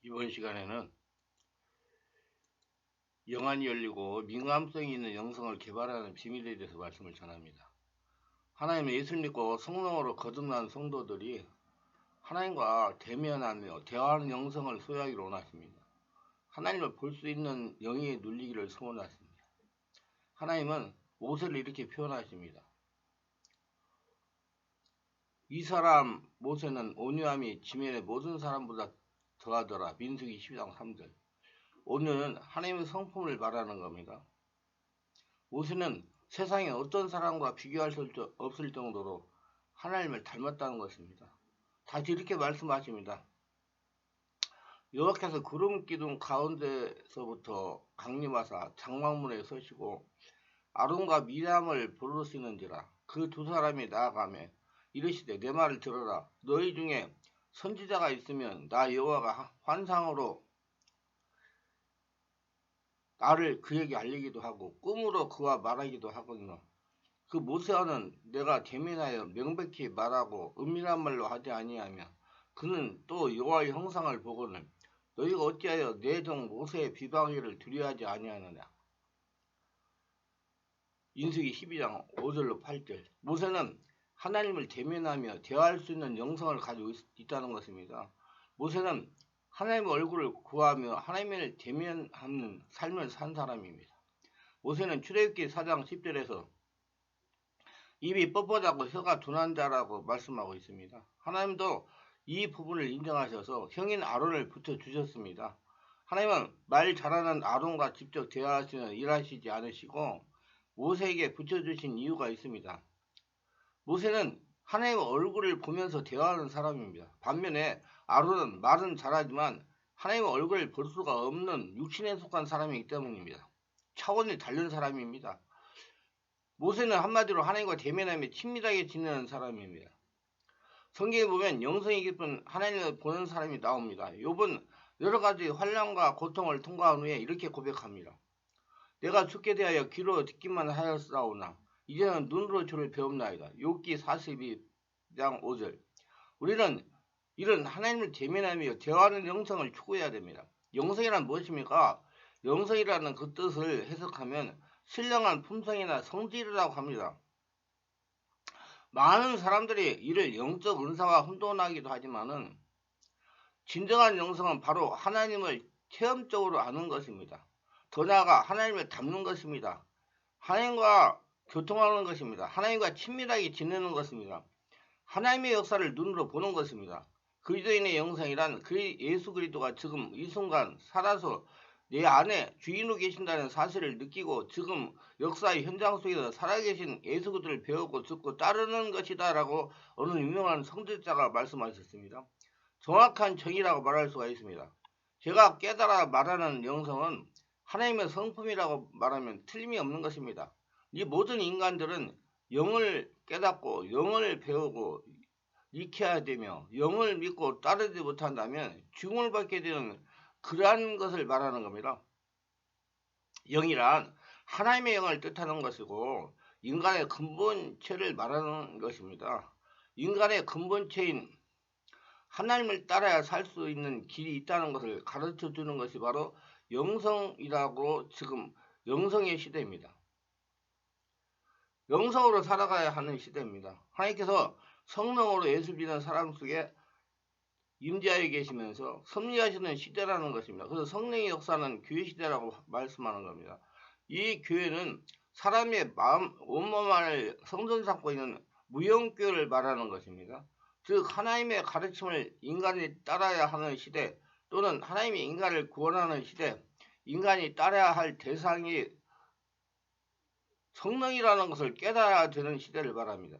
이번 시간에는 영안이 열리고 민감성이 있는 영성을 개발하는 비밀에 대해서 말씀을 전합니다. 하나님의 예수를 믿고 성령으로 거듭난 성도들이 하나님과 대면하며 대화하는 영성을 소유하기를 원하십니다. 하나님을 볼 수 있는 영이 눌리기를 소원하십니다. 하나님은 모세를 이렇게 표현하십니다. 이 사람 모세는 온유함이 지면의 모든 사람보다 더하더라. 민수기 12장 3절. 온유는 하나님의 성품을 말하는 겁니다. 모세는 세상에 어떤 사람과 비교할 수 없을 정도로 하나님을 닮았다는 것입니다. 다시 이렇게 말씀하십니다. 여호와께서 구름 기둥 가운데서부터 강림하사 장막문에 서시고 아론과 미람을 부르시는지라. 그 두 사람이 나아가며 이르시되 내 말을 들어라. 너희 중에 선지자가 있으면 나 여호와가 환상으로 나를 그에게 알리기도 하고 꿈으로 그와 말하기도 하거니와 그 모세와는 내가 대면하여 명백히 말하고 은밀한 말로 하지 아니하며 그는 또 여호와의 형상을 보거늘 너희가 어찌하여 내 종 모세의 비방위를 두려워하지 아니하느냐. 민수기 12장 5절로 8절. 모세는 하나님을 대면하며 대화할 수 있는 영성을 가지고 있다는 것입니다. 모세는 하나님의 얼굴을 구하며 하나님을 대면하는 삶을 산 사람입니다. 모세는 출애굽기 4장 10절에서 입이 뻣뻣하고 혀가 둔한 자라고 말씀하고 있습니다. 하나님도 이 부분을 인정하셔서 형인 아론을 붙여주셨습니다. 하나님은 말 잘하는 아론과 직접 대화하시는 일하시지 않으시고 모세에게 붙여주신 이유가 있습니다. 모세는 하나님의 얼굴을 보면서 대화하는 사람입니다. 반면에 아론은 말은 잘하지만 하나님의 얼굴을 볼 수가 없는 육신에 속한 사람이기 때문입니다. 차원이 다른 사람입니다. 모세는 한마디로 하나님과 대면하며 친밀하게 지내는 사람입니다. 성경에 보면 영성이 깊은 하나님을 보는 사람이 나옵니다. 욥은 여러 가지 환난과 고통을 통과한 후에 이렇게 고백합니다. 내가 죽게 대하여 귀로 듣기만 하였사오나 이제는 눈으로 주를 배웁나이다. 욥기 42장 5절. 우리는 이런 하나님을 대면하며 대화하는 영성을 추구해야 됩니다. 영성이란 무엇입니까? 영성이라는 그 뜻을 해석하면 신령한 품성이나 성질이라고 합니다. 많은 사람들이 이를 영적 은사와 혼돈하기도 하지만은 진정한 영성은 바로 하나님을 체험적으로 아는 것입니다. 더 나아가 하나님을 닮는 것입니다. 하나님과 교통하는 것입니다. 하나님과 친밀하게 지내는 것입니다. 하나님의 역사를 눈으로 보는 것입니다. 그리스도인의 영성이란 그 예수 그리스도가 지금 이 순간 살아서 내 안에 주인으로 계신다는 사실을 느끼고 지금 역사의 현장 속에서 살아계신 예수 그리스도를 배우고 듣고 따르는 것이다 라고 어느 유명한 성직자가 말씀하셨습니다. 정확한 정의라고 말할 수가 있습니다. 제가 깨달아 말하는 영성은 하나님의 성품이라고 말하면 틀림이 없는 것입니다. 이 모든 인간들은 영을 깨닫고 영을 배우고 익혀야 되며 영을 믿고 따르지 못한다면 죽음을 받게 되는 그러한 것을 말하는 겁니다. 영이란 하나님의 영을 뜻하는 것이고 인간의 근본체를 말하는 것입니다. 인간의 근본체인 하나님을 따라야 살 수 있는 길이 있다는 것을 가르쳐 주는 것이 바로 영성이라고 지금 영성의 시대입니다. 영성으로 살아가야 하는 시대입니다. 하나님께서 성령으로 예수 믿는 사람 속에 임재하여 계시면서 섭리하시는 시대라는 것입니다. 그래서 성령의 역사는 교회 시대라고 말씀하는 겁니다. 이 교회는 사람의 마음, 온몸을 성전 삼고 있는 무형교회를 말하는 것입니다. 즉 하나님의 가르침을 인간이 따라야 하는 시대 또는 하나님이 인간을 구원하는 시대, 인간이 따라야 할 대상이 성령이라는 것을 깨달아야 되는 시대를 말합니다.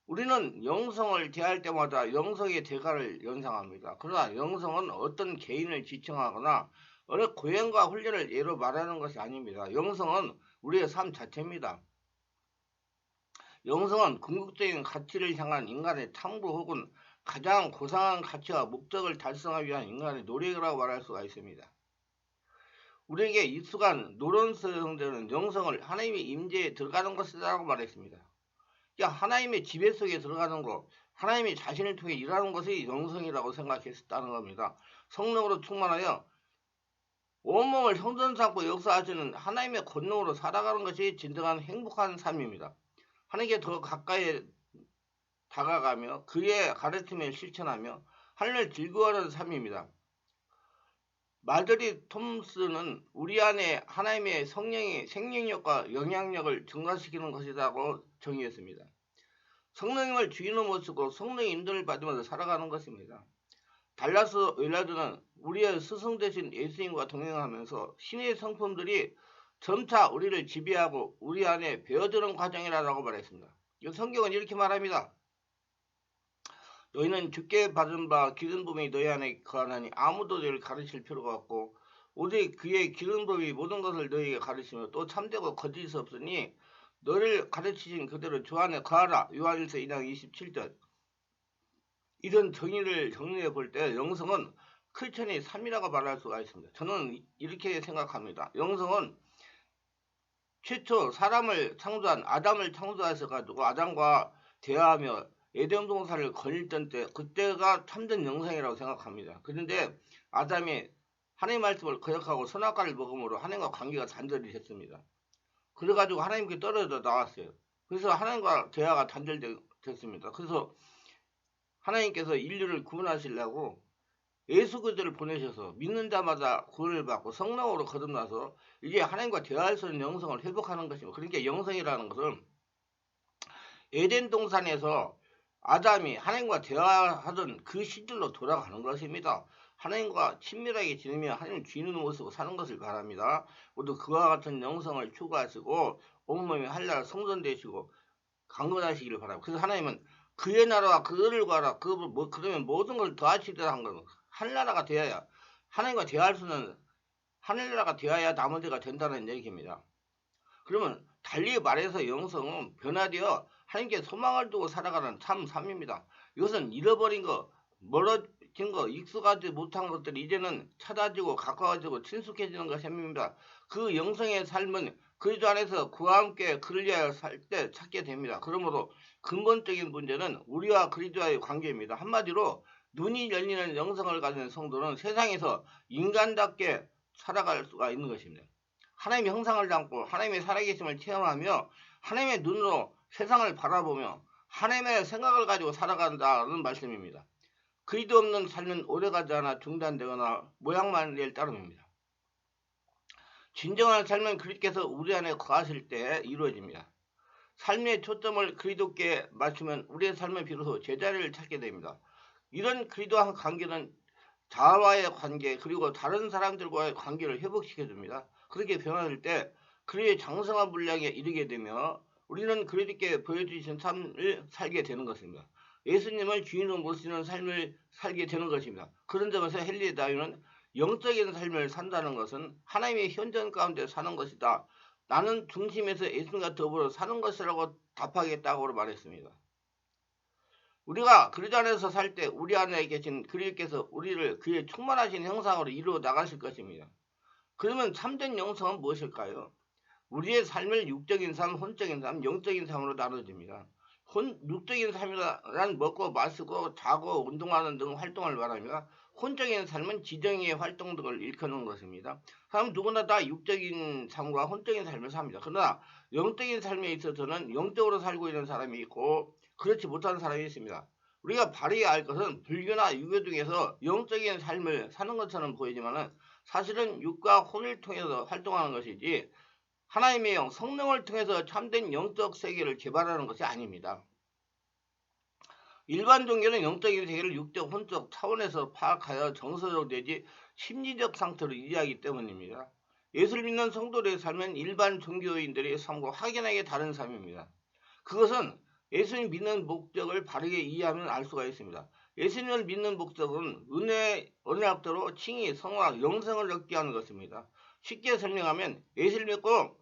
우리는 영성을 대할 때마다 영성의 대가를 연상합니다. 그러나 영성은 어떤 개인을 지칭하거나 어느 고행과 훈련을 예로 말하는 것이 아닙니다. 영성은 우리의 삶 자체입니다. 영성은 궁극적인 가치를 향한 인간의 탐구 혹은 가장 고상한 가치와 목적을 달성하기 위한 인간의 노력이라고 말할 수가 있습니다. 우리에게 익숙한 노런스 형제는 영성을 하나님의 임재에 들어가는 것이라고 말했습니다. 하나님의 지배 속에 들어가는 거, 하나님이 자신을 통해 일하는 것이 영성이라고 생각했었다는 겁니다. 성령으로 충만하여 온몸을 성전 삼고 역사하시는 하나님의 권능으로 살아가는 것이 진정한 행복한 삶입니다. 하나님께 더 가까이 다가가며 그의 가르침을 실천하며 하나님을 즐거워하는 삶입니다. 마드리 톰스는 우리 안에 하나님의 성령의 생명력과 영향력을 증가시키는 것이라고 정의했습니다. 성령님을 주인으로 모시고 성령의 인도를 받으면서 살아가는 것입니다. 달라스 웰라드는 우리의 스승 되신 예수님과 동행하면서 신의 성품들이 점차 우리를 지배하고 우리 안에 배어드는 과정이라고 말했습니다. 성경은 이렇게 말합니다. 너희는 주께 받은 바 기름 부음이 너희 안에 거하나니 아무도 너희를 가르칠 필요가 없고 오직 그의 기름 부음이 모든 것을 너희에게 가르치며 또 참되고 거짓이 없으니 너를 가르치신 그대로 주 안에 거하라. 요한일서 2장 27절. 이런 정의를 정리해 볼 때 영성은 크리스천의 삶이라고 말할 수가 있습니다. 저는 이렇게 생각합니다. 영성은 최초 사람을 창조한 아담을 창조하셔가지고 아담과 대화하며 에덴 동산을 거닐던 때 그때가 참된 영성이라고 생각합니다. 그런데 아담이 하나님의 말씀을 거역하고 선악과를 먹음으로 하나님과 관계가 단절이 됐습니다. 그래가지고 하나님께 떨어져 나왔어요. 그래서 하나님과 대화가 단절됐습니다. 그래서 하나님께서 인류를 구원하시려고 예수 그리스도를 보내셔서 믿는 자마다 구원을 받고 성령으로 거듭나서 이제 하나님과 대화할 수 있는 영성을 회복하는 것입니다. 그러니까 영성이라는 것은 에덴 동산에서 아담이 하나님과 대화하던 그 시절로 돌아가는 것입니다. 하나님과 친밀하게 지내며 하나님 주인으로 모시고 사는 것을 바랍니다. 모두 그와 같은 영성을 추구하시고 온몸이 한날 성전 되시고 강건하시기를 바랍니다. 그래서 하나님은 그의 나라와 그를 구하라. 그러면 모든 걸 더하시리라 한 건 하늘나라가 되어야 하나님과 대화할 수는 하늘나라가 되어야 나머지가 된다는 얘기입니다. 그러면 달리 말해서 영성은 변화되어 하나님께 소망을 두고 살아가는 참 삶입니다. 이것은 잃어버린 거, 멀어진 거, 익숙하지 못한 것들이 이제는 찾아지고 가까워지고 친숙해지는 것입니다. 그 영성의 삶은 그리스도 안에서 그와 함께 그를 위하여 살 때 찾게 됩니다. 그러므로 근본적인 문제는 우리와 그리스도와의 관계입니다. 한마디로 눈이 열리는 영성을 가진 성도는 세상에서 인간답게 살아갈 수가 있는 것입니다. 하나님의 형상을 담고 하나님의 살아계심을 체험하며 하나님의 눈으로 세상을 바라보며 하나님의 생각을 가지고 살아간다는 말씀입니다. 그리스도 없는 삶은 오래가지 않아 중단되거나 모양만 낼 따름입니다. 진정한 삶은 그리스도께서 우리 안에 거하실 때 이루어집니다. 삶의 초점을 그리스도께 맞추면 우리의 삶은 비로소 제자리를 찾게 됩니다. 이런 그리스도와 관계는 자아와의 관계 그리고 다른 사람들과의 관계를 회복시켜줍니다. 그렇게 변화될 때 그리스도의 장성한 분량에 이르게 되며 우리는 그리스도께 보여주신 삶을 살게 되는 것입니다. 예수님을 주인으로 모시는 삶을 살게 되는 것입니다. 그런 점에서 헨리 다윈은 영적인 삶을 산다는 것은 하나님의 현존 가운데 사는 것이다. 나는 중심에서 예수님과 더불어 사는 것이라고 답하겠다고 말했습니다. 우리가 그리스도 안에서 살 때 우리 안에 계신 그리스도께서 우리를 그의 충만하신 형상으로 이루어 나가실 것입니다. 그러면 참된 영성은 무엇일까요? 우리의 삶을 육적인 삶, 혼적인 삶, 영적인 삶으로 나눠집니다. 육적인 삶이란 먹고 마시고 자고 운동하는 등 활동을 말합니다. 혼적인 삶은 지정의 활동 등을 일컫는 것입니다. 사람 누구나 다 육적인 삶과 혼적인 삶을 삽니다. 그러나 영적인 삶에 있어서는 영적으로 살고 있는 사람이 있고 그렇지 못한 사람이 있습니다. 우리가 바르게 알 것은 불교나 유교 중에서 영적인 삶을 사는 것처럼 보이지만 사실은 육과 혼을 통해서 활동하는 것이지 하나님의 영, 성령을 통해서 참된 영적 세계를 개발하는 것이 아닙니다. 일반 종교는 영적인 세계를 육적, 혼적 차원에서 파악하여 정서적 내지 심리적 상태로 이해하기 때문입니다. 예수를 믿는 성도들의 삶은 일반 종교인들의 삶과 확연하게 다른 삶입니다. 그것은 예수님 믿는 목적을 바르게 이해하면 알 수가 있습니다. 예수님을 믿는 목적은 언약대로 칭의, 성화, 영성을 얻게 하는 것입니다. 쉽게 설명하면 예수를 믿고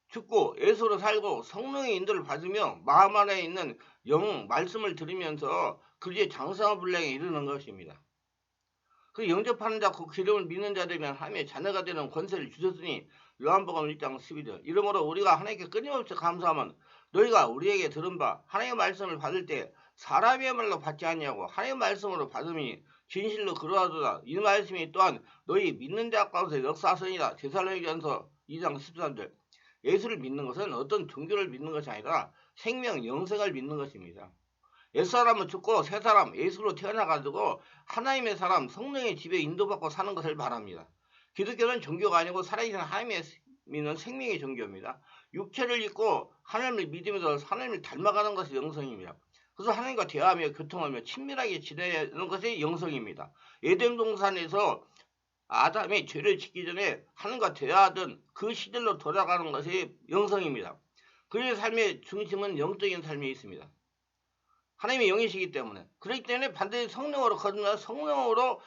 죽고 예수로 살고 성령의 인도를 받으며 마음 안에 있는 영 말씀을 들으면서 그리스도의 장성한 분량에 이르는 것입니다. 그 영접하는 자, 그 기름을 믿는 자들이면 하나님의 자녀가 되는 권세를 주셨으니 요한복음 1장 12절. 이러므로 우리가 하나님께 끊임없이 감사하면 너희가 우리에게 들은 바 하나님의 말씀을 받을 때 사람이야말로 받지 아니하고 하나님의 말씀으로 받음이 진실로 그러하도다. 이 말씀이 또한 너희 믿는 자 가운데 역사하으니라. 데살로니가전서 2장 13절. 예수를 믿는 것은 어떤 종교를 믿는 것이 아니라 생명 영생을 믿는 것입니다. 옛사람은 죽고 새사람 예수로 태어나가지고 하나님의 사람 성령의 집에 인도받고 사는 것을 바랍니다. 기독교는 종교가 아니고 살아계신 하나님의 믿는 생명의 종교입니다. 육체를 입고 하나님을 믿으면서 하나님을 닮아가는 것이 영성입니다. 그래서 하나님과 대화하며 교통하며 친밀하게 지내는 것이 영성입니다. 에덴 동산에서 아담이 죄를 짓기 전에 하나님과 대화하던 그 시절로 돌아가는 것이 영성입니다. 그의 삶의 중심은 영적인 삶에 있습니다. 하나님의 영이시기 때문에. 그렇기 때문에 반드시 성령으로 거듭나 성령으로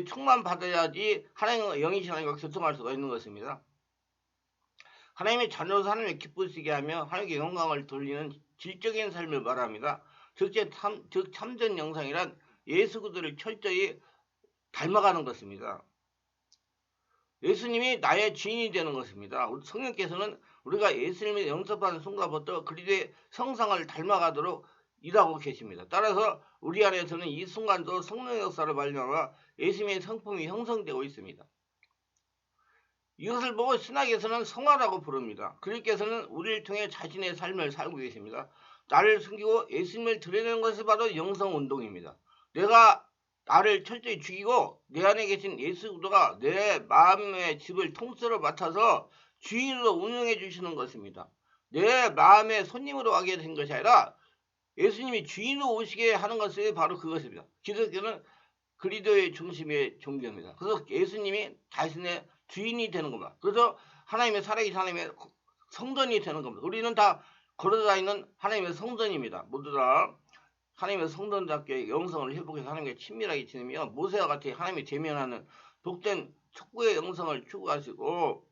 충만받아야지 하나님의 영이신 하나님과 교통할 수가 있는 것입니다. 하나님의 자녀로서 하나님을 기쁘시게 하며 하나님께 영광을 돌리는 질적인 삶을 말합니다. 즉 참된 영상이란 예수 그리스도를 철저히 닮아가는 것입니다. 예수님이 나의 주인이 되는 것입니다. 성령께서는 우리가 예수님을 영접하는 순간부터 그리스도의 성상을 닮아가도록 일하고 계십니다. 따라서 우리 안에서는 이 순간도 성령의 역사를 발견하여 예수님의 성품이 형성되고 있습니다. 이것을 보고 신학에서는 성화라고 부릅니다. 그리스도께서는 우리를 통해 자신의 삶을 살고 계십니다. 나를 숨기고 예수님을 드러내는 것이 바로 영성운동입니다. 내가 나를 철저히 죽이고 내 안에 계신 예수 그리스도가 내 마음의 집을 통째로 맡아서 주인으로 운영해 주시는 것입니다. 내 마음의 손님으로 하게 된 것이 아니라 예수님이 주인으로 오시게 하는 것이 바로 그것입니다. 기독교는 그리스도의 중심의 종교입니다. 그래서 예수님이 자신의 주인이 되는 겁니다. 그래서 하나님의 살아계신 하나님의 성전이 되는 겁니다. 우리는 다 걸어다니는 하나님의 성전입니다. 모두 다 하나님의 성전답게 영성을 회복해서 하나님과 친밀하게 지내며 모세와 같이 하나님이 대면하는 복된 축복의 영성을 추구하시고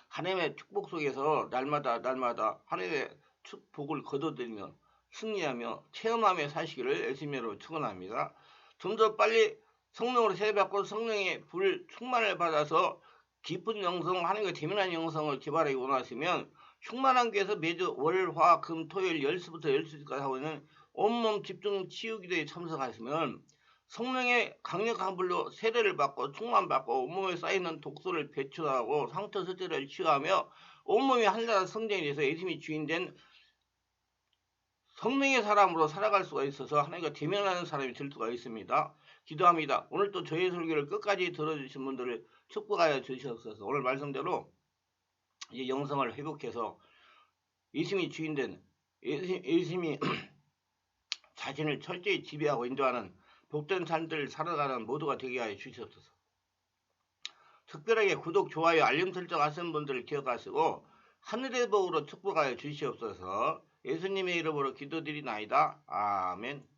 하나님의 축복 속에서 날마다 하나님의 축복을 거둬들이며 승리하며 체험하며 사시기를 예수님으로 축원합니다. 좀 더 빨리 성령으로 세례받고 성령의 불 충만을 받아서 깊은 영성, 하나님과 대면한 영성을 개발하기 원하시면 충만한 교회에서 매주 월, 화, 금, 토요일 10시부터 12시까지 하고 있는 온몸 집중 치유기도에 참석하시면 성령의 강력한 불로 세례를 받고 충만받고 온몸에 쌓이는 독소를 배출하고 상처 스트레스를 치유하며 온몸이 하늘나라 성전이 돼서 예수님이 주인된 성령의 사람으로 살아갈 수가 있어서 하나님과 대면하는 사람이 될 수가 있습니다. 기도합니다. 오늘 또 저희 설교를 끝까지 들어주신 분들을 축복하여 주시옵소서. 오늘 말씀대로 이 영성을 회복해서 예수님이 주인된 예수님이 자신을 철저히 지배하고 인도하는 복된 삶들을 살아가는 모두가 되게 하여 주시옵소서. 특별하게 구독, 좋아요, 알림 설정 하신 분들을 기억하시고 하늘의 복으로 축복하여 주시옵소서. 예수님의 이름으로 기도드리나이다. 아멘.